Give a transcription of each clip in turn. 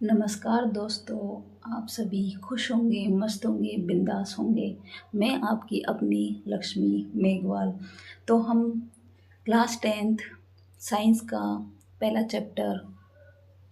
नमस्कार दोस्तों, आप सभी खुश होंगे, मस्त होंगे, बिंदास होंगे। मैं आपकी अपनी लक्ष्मी मेघवाल। तो हम क्लास 10th साइंस का पहला चैप्टर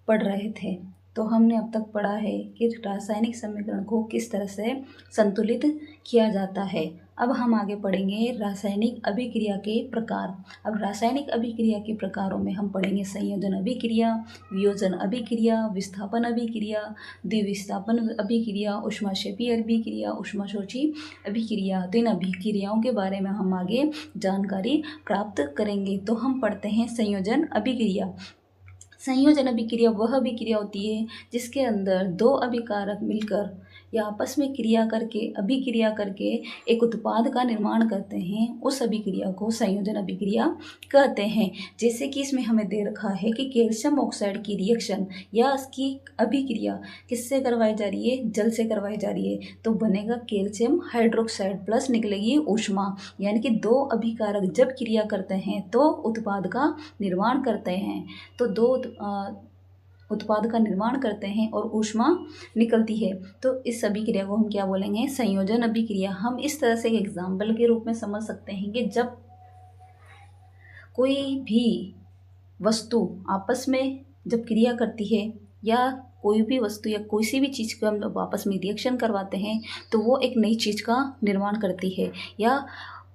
पढ़ रहे थे। तो हमने अब तक पढ़ा है कि रासायनिक समीकरण को किस तरह से संतुलित किया जाता है। अब हम आगे पढ़ेंगे रासायनिक अभिक्रिया के प्रकार। अब रासायनिक अभिक्रिया के प्रकारों में हम पढ़ेंगे संयोजन अभिक्रिया, वियोजन अभिक्रिया, विस्थापन अभिक्रिया, द्विविस्थापन अभिक्रिया, ऊष्माक्षेपी अभिक्रिया, ऊष्माशोषी अभिक्रिया। तो इन अभिक्रियाओं के बारे में हम आगे जानकारी प्राप्त करेंगे। तो हम पढ़ते हैं संयोजन अभिक्रिया। संयोजन अभिक्रिया वह अभिक्रिया होती है जिसके अंदर दो अभिकारक मिलकर या आपस में अभिक्रिया करके एक उत्पाद का निर्माण करते हैं। उस अभिक्रिया को संयोजन अभिक्रिया कहते हैं। जैसे कि इसमें हमें दे रखा है कि कैल्शियम ऑक्साइड की रिएक्शन या इसकी अभिक्रिया किससे करवाई जा रही है? जल से करवाई जा रही है। तो बनेगा कैल्शियम हाइड्रोक्साइड प्लस निकलेगी ऊष्मा। यानी कि दो अभिकारक जब क्रिया करते हैं तो उत्पाद का निर्माण करते हैं। तो दो उत्पाद का निर्माण करते हैं और ऊष्मा निकलती है। तो इस अभिक्रिया को हम क्या बोलेंगे? संयोजन अभिक्रिया। हम इस तरह से एक एग्जाम्पल के रूप में समझ सकते हैं कि जब कोई भी वस्तु आपस में जब क्रिया करती है या कोई भी वस्तु या कोई सी भी चीज़ को हम जब आपस में रिएक्शन करवाते हैं तो वो एक नई चीज़ का निर्माण करती है, या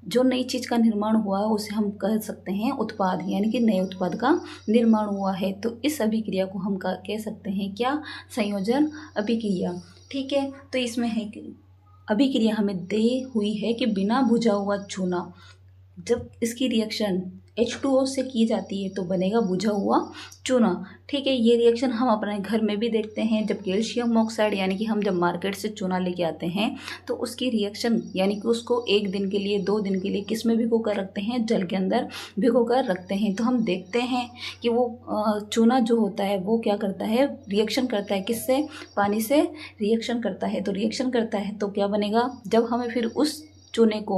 जो नई चीज़ का निर्माण हुआ है उसे हम कह सकते हैं उत्पाद, यानी कि नए उत्पाद का निर्माण हुआ है। तो इस अभिक्रिया को हम कह सकते हैं क्या? संयोजन अभिक्रिया। ठीक है। तो इसमें है कि अभिक्रिया हमें दे हुई है कि बिना बुझा हुआ चूना जब इसकी रिएक्शन H2O से की जाती है तो बनेगा बुझा हुआ चूना। ठीक है। ये रिएक्शन हम अपने घर में भी देखते हैं। जब कैल्शियम ऑक्साइड यानी कि हम जब मार्केट से चूना लेके आते हैं तो उसकी रिएक्शन यानी कि उसको 1 दिन के लिए 2 दिन के लिए किस में भिगो कर रखते हैं? जल के अंदर भिगो कर रखते हैं। तो हम देखते हैं कि वो चूना जो होता है वो क्या करता है? रिएक्शन करता है। किससे? पानी से रिएक्शन करता है। तो रिएक्शन करता है तो क्या बनेगा? जब हमें फिर उस चूने को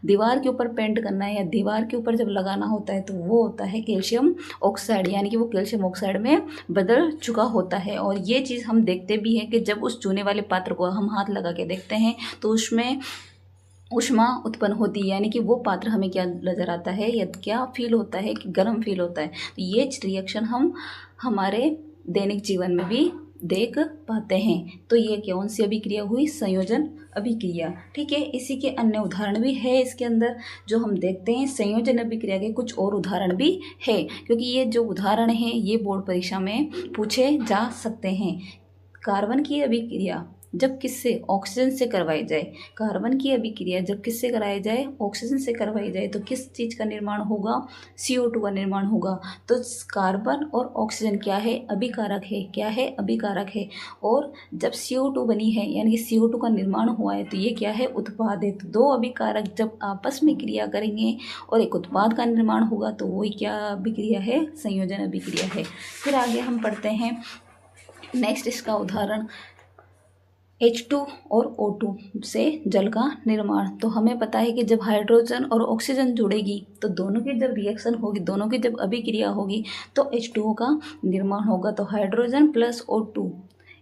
दीवार के ऊपर पेंट करना है या दीवार के ऊपर जब लगाना होता है तो वो होता है कैल्शियम ऑक्साइड, यानी कि वो कैल्शियम ऑक्साइड में बदल चुका होता है। और ये चीज़ हम देखते भी हैं कि जब उस चूने वाले पात्र को हम हाथ लगा के देखते हैं तो उसमें ऊष्मा उत्पन्न होती है, यानी कि वो पात्र हमें क्या नज़र आता है या क्या फील होता है कि गर्म फील होता है। तो ये रिएक्शन हम हमारे दैनिक जीवन में भी देख पाते हैं। तो ये कौन सी अभिक्रिया हुई? संयोजन अभिक्रिया। ठीक है। इसी के अन्य उदाहरण भी है इसके अंदर जो हम देखते हैं। संयोजन अभिक्रिया के कुछ और उदाहरण भी है, क्योंकि ये जो उदाहरण है ये बोर्ड परीक्षा में पूछे जा सकते हैं। कार्बन की अभिक्रिया जब किससे? ऑक्सीजन से करवाई जाए। कार्बन की अभिक्रिया जब किससे कराई जाए? ऑक्सीजन से करवाई जाए तो किस चीज़ का निर्माण होगा? CO2 का निर्माण होगा। तो कार्बन और ऑक्सीजन क्या है? अभिकारक है। क्या है? अभिकारक है। और जब CO2 बनी है यानी कि CO2 का निर्माण हुआ है तो ये क्या है? उत्पाद है। तो दो अभिकारक जब आपस में क्रिया करेंगे और एक उत्पाद का निर्माण होगा तो वही क्या अभिक्रिया है? संयोजन अभिक्रिया है। फिर आगे हम पढ़ते हैं नेक्स्ट इसका उदाहरण H2 और O2 से जल का निर्माण। तो हमें पता है कि जब हाइड्रोजन और ऑक्सीजन जुड़ेगी तो दोनों की जब रिएक्शन होगी, दोनों की जब अभिक्रिया होगी तो H2O का निर्माण होगा। तो हाइड्रोजन प्लस O2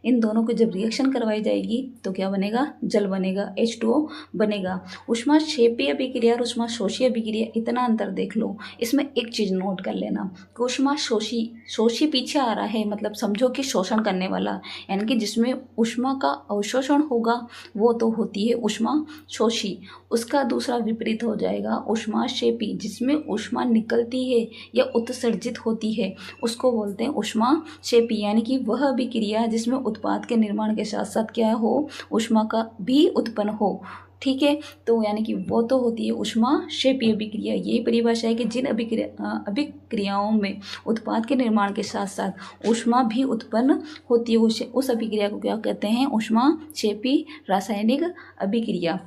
इन दोनों को जब रिएक्शन करवाई जाएगी तो क्या बनेगा? जल बनेगा, H2O बनेगा। ऊष्माक्षेपी अभिक्रिया और ऊष्माशोषी अभिक्रिया, इतना अंतर देख लो। इसमें एक चीज़ नोट कर लेना कि ऊष्माशोषी पीछे आ रहा है, मतलब समझो कि शोषण करने वाला, यानी कि जिसमें ऊष्मा का अवशोषण होगा वो तो होती है ऊष्माशोषी। उसका दूसरा विपरीत हो जाएगा ऊष्माक्षेपी, जिसमें ऊष्मा निकलती है या उत्सर्जित होती है उसको बोलते हैं ऊष्माक्षेपी। यानी कि वह अभिक्रिया जिसमें उत्पाद के निर्माण के साथ साथ क्या हो? ऊष्मा का भी उत्पन्न हो। ठीक है। तो यानी कि वो तो होती है ऊष्माक्षेपी अभिक्रिया। यही परिभाषा है कि जिन अभिक्रियाओं में उत्पाद के निर्माण के साथ साथ ऊष्मा भी उत्पन्न होती है उस अभिक्रिया को क्या कहते हैं? ऊष्माक्षेपी रासायनिक अभिक्रिया।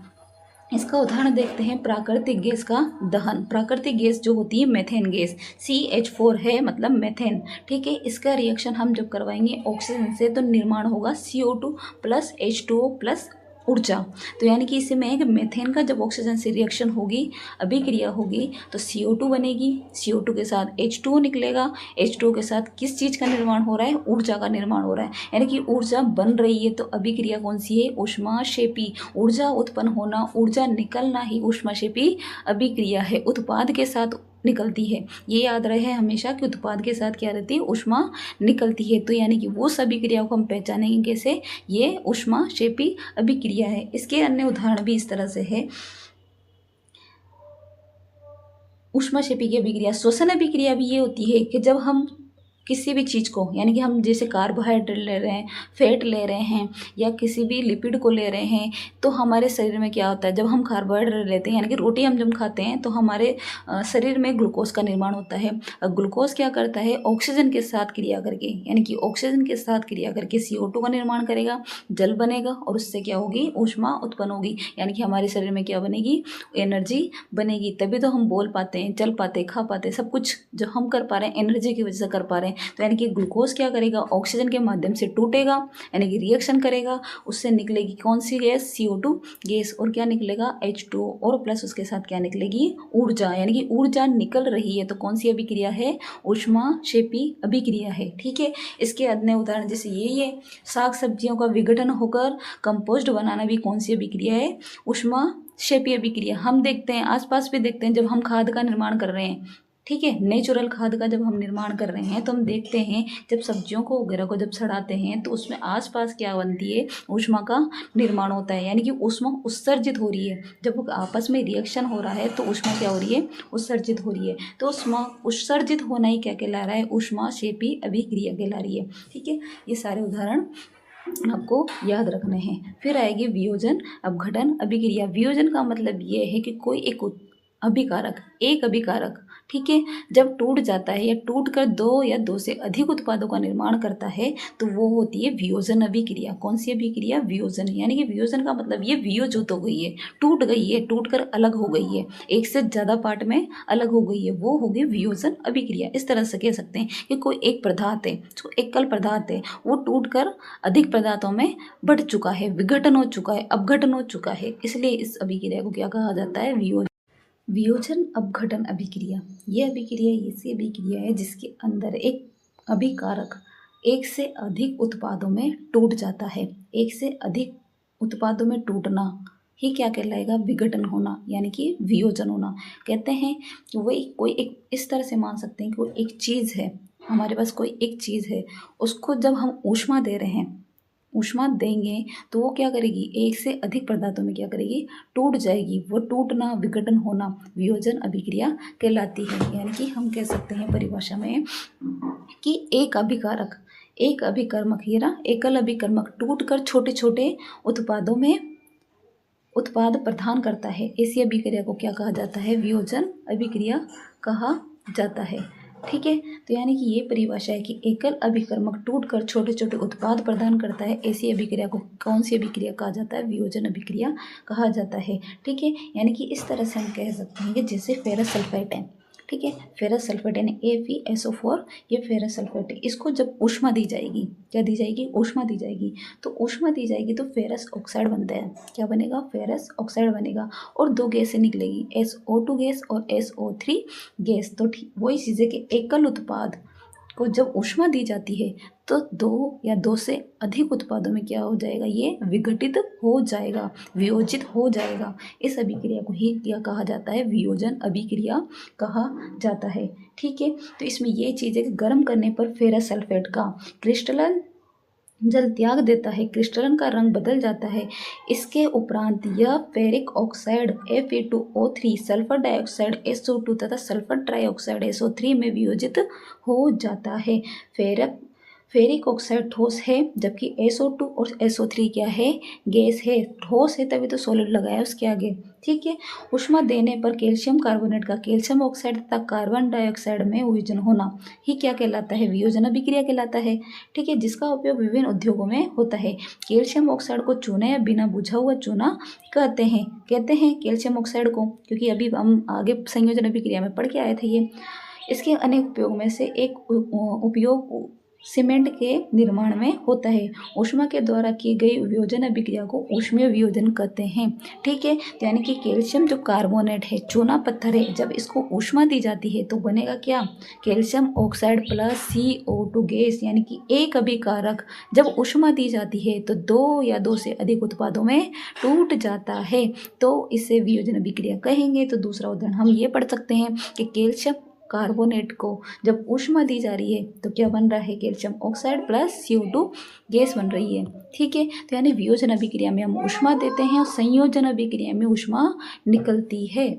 इसका उदाहरण देखते हैं प्राकृतिक गैस का दहन। प्राकृतिक गैस जो होती है मेथेन गैस, CH4 है मतलब मेथेन। ठीक है। इसका रिएक्शन हम जब करवाएंगे ऑक्सीजन से तो निर्माण होगा CO2 प्लस H2O प्लस ऊर्जा। तो यानी कि इससे में है कि मेथेन का जब ऑक्सीजन से रिएक्शन होगी, अभिक्रिया होगी, तो CO2 बनेगी, CO2 के साथ H2O निकलेगा, H2O के साथ किस चीज़ का निर्माण हो रहा है, ऊर्जा का निर्माण हो रहा है। यानी कि ऊर्जा बन रही है, तो अभिक्रिया कौन सी है, ऊष्माक्षेपी। ऊर्जा उत्पन्न होना, ऊर्जा निकलना ही ऊष्माक्षेपी अभिक्रिया है, उत्पाद के साथ निकलती है। ये याद रहे हमेशा कि उत्पाद के साथ क्या रहती है, ऊष्मा निकलती है। तो यानी कि वो सभी क्रियाओं को हम पहचानेंगे कैसे, ये ऊष्माक्षेपी अभिक्रिया है। इसके अन्य उदाहरण भी इस तरह से है। ऊष्माक्षेपी की अभिक्रिया, श्वसन अभिक्रिया भी ये होती है कि जब हम किसी भी चीज़ को, यानी कि हम जैसे कार्बोहाइड्रेट ले रहे हैं, फैट ले रहे हैं, या किसी भी लिपिड को ले रहे हैं, तो हमारे शरीर में क्या होता है, जब हम कार्बोहाइड्रेट लेते हैं, यानी कि रोटी हम जब खाते हैं, तो हमारे शरीर में ग्लूकोज का निर्माण होता है। ग्लूकोज क्या करता है, ऑक्सीजन के साथ क्रिया करके, यानी कि ऑक्सीजन के साथ क्रिया करके CO2 का निर्माण करेगा, जल बनेगा, और उससे क्या होगी, ऊष्मा उत्पन्न होगी। यानी कि हमारे शरीर में क्या बनेगी, एनर्जी बनेगी। तभी तो हम बोल पाते हैं, चल पाते हैं, खा पाते हैं, सब कुछ जो हम कर पा रहे हैं एनर्जी की वजह से कर पा रहे हैं। तो यानी कि ग्लूकोज क्या करेगा, ऑक्सीजन के माध्यम से टूटेगा, यानी कि रिएक्शन करेगा, उससे निकलेगी कौन सी गैस, CO2 गैस, और क्या निकलेगा, H2O, और प्लस उसके साथ क्या निकलेगी, ऊर्जा। यानी कि ऊर्जा निकल रही है, तो कौन सी अभिक्रिया है, ऊष्माक्षेपी अभिक्रिया है। ठीक है। इसके अन्य उदाहरण जैसे ये साग सब्जियों का विघटन होकर कंपोस्ट बनाना भी कौन सी अभिक्रिया है, ऊष्माक्षेपी अभिक्रिया। हम देखते हैं, आसपास भी देखते हैं, जब हम खाद का निर्माण कर रहे हैं, ठीक है, नेचुरल खाद का जब हम निर्माण कर रहे हैं, तो हम देखते हैं जब सब्जियों को वगैरह को जब सड़ाते हैं, तो उसमें आसपास क्या बनती है, ऊष्मा का निर्माण होता है। यानी कि ऊष्मा उत्सर्जित हो रही है, जब वो आपस में रिएक्शन हो रहा है, तो ऊष्मा क्या हो रही है, उत्सर्जित हो रही है। तो ऊष्मा उत्सर्जित होना ही क्या कहला रहा है, ऊष्माक्षेपी अभिक्रिया कहला रही है। ठीक है, ये सारे उदाहरण आपको याद रखने हैं। फिर आएगी वियोजन अपघटन अभिक्रिया। वियोजन का मतलब ये है कि कोई एक अभिकारक, ठीक है, जब टूट जाता है या टूट कर दो या दो से अधिक उत्पादों का निर्माण करता है, तो वो होती है वियोजन अभिक्रिया। कौन सी अभिक्रिया, वियोजन। यानी कि वियोजन का मतलब ये वियोजित हो गई है, टूट गई है, टूट कर अलग हो गई है, एक से ज़्यादा पार्ट में अलग हो गई है, वो होगी वियोजन अभिक्रिया। इस तरह से कह सकते हैं कि कोई एक पदार्थ है, जो एकल पदार्थ है, वो टूट कर अधिक पदार्थों में बढ़ चुका है, विघटन हो चुका है, अपघटन हो चुका है, इसलिए इस अभिक्रिया को क्या कहा जाता है, वियोजन अपघटन अभिक्रिया। ये अभिक्रिया ऐसी अभिक्रिया है जिसके अंदर एक अभिकारक एक से अधिक उत्पादों में टूट जाता है। एक से अधिक उत्पादों में टूटना ही क्या कहलाएगा, विघटन होना, यानी कि वियोजन होना। कहते हैं कि वही कोई एक, इस तरह से मान सकते हैं कि कोई एक चीज़ है, हमारे पास कोई एक चीज़ है, उसको जब हम ऊष्मा दे रहे हैं, ऊष्मा देंगे, तो वो क्या करेगी, एक से अधिक पदार्थों में क्या करेगी, टूट जाएगी। वो टूटना, विघटन होना वियोजन अभिक्रिया कहलाती है। यानी कि हम कह सकते हैं परिभाषा में कि एक अभिकर्मक, ये ना एकल अभिकर्मक टूट कर छोटे छोटे उत्पादों में उत्पाद प्रदान करता है। ऐसी अभिक्रिया को क्या कहा जाता है, वियोजन अभिक्रिया कहा जाता है। ठीक है, तो यानी कि ये परिभाषा है कि एकल अभिकर्मक टूटकर छोटे छोटे उत्पाद प्रदान करता है। ऐसी अभिक्रिया को कौन सी अभिक्रिया कहा जाता है, वियोजन अभिक्रिया कहा जाता है। ठीक है, यानी कि इस तरह से हम कह सकते हैं कि जैसे फेरस सल्फेट है, ठीक है, फेरस सल्फेट यानी FeSO4, ये फेरस सल्फेट है। इसको जब ऊष्मा दी जाएगी, क्या दी जाएगी, ऊष्मा दी जाएगी, तो ऊष्मा दी जाएगी तो फेरस ऑक्साइड बनता है। क्या बनेगा, फेरस ऑक्साइड बनेगा, और दो गैसें निकलेगी, SO2 गैस और SO3 गैस। तो वही चीज़ें कि एकल उत्पाद को जब ऊष्मा दी जाती है, तो दो या दो से अधिक उत्पादों में क्या हो जाएगा, ये विघटित हो जाएगा, वियोजित हो जाएगा। इस अभिक्रिया को ही क्या कहा जाता है, वियोजन अभिक्रिया कहा जाता है। ठीक है, तो इसमें ये चीज़ है कि गर्म करने पर फेरस सल्फेट का क्रिस्टलन जल त्याग देता है, क्रिस्टलन का रंग बदल जाता है। इसके उपरांत यह ferric oxide Fe2O3, sulphur dioxide SO2 तथा सल्फर ट्राइऑक्साइड SO3 में वियोजित हो जाता है। फेरिक ऑक्साइड ठोस है, जबकि SO2 और SO3 क्या है, गैस है। ठोस है तभी तो सॉलिड लगाया उसके आगे। ठीक है, ऊष्मा देने पर कैल्शियम कार्बोनेट का कैल्शियम ऑक्साइड तथा कार्बन डाइऑक्साइड में वियोजन होना ही क्या कहलाता है, वियोजन अभिक्रिया कहलाता है। ठीक है, जिसका उपयोग विभिन्न उद्योगों में होता है। कैल्शियम ऑक्साइड को चूना या बिना बुझा हुआ चूना कहते हैं कैल्शियम ऑक्साइड को, क्योंकि अभी हम आगे संयोजन अभिक्रिया में पढ़ के आए थे ये। इसके अनेक उपयोग में से एक उपयोग सीमेंट के निर्माण में होता है। ऊष्मा के द्वारा की गई वियोजन अभिक्रिया को ऊष्मीय वियोजन कहते हैं। ठीक है, तो यानी कि कैल्शियम जो कार्बोनेट है, चूना पत्थर है, जब इसको ऊष्मा दी जाती है तो बनेगा क्या? Calcium oxide plus CO2 gas, यानी कि एक अभिकारक जब ऊष्मा दी जाती है तो 2 या 2 से अधिक उत्पादों में टूट जाता है, तो इसे वियोजन अभिक्रिया कहेंगे। तो दूसरा उदाहरण हम ये पढ़ सकते हैं कि कैल्शियम कार्बोनेट को जब ऊष्मा दी जा रही है तो क्या बन रहा है? Calcium oxide plus CO2 gas बन रही है। ठीक है, तो यानी वियोजन अभिक्रिया में हम ऊष्मा देते हैं और संयोजन अभिक्रिया में ऊष्मा निकलती है।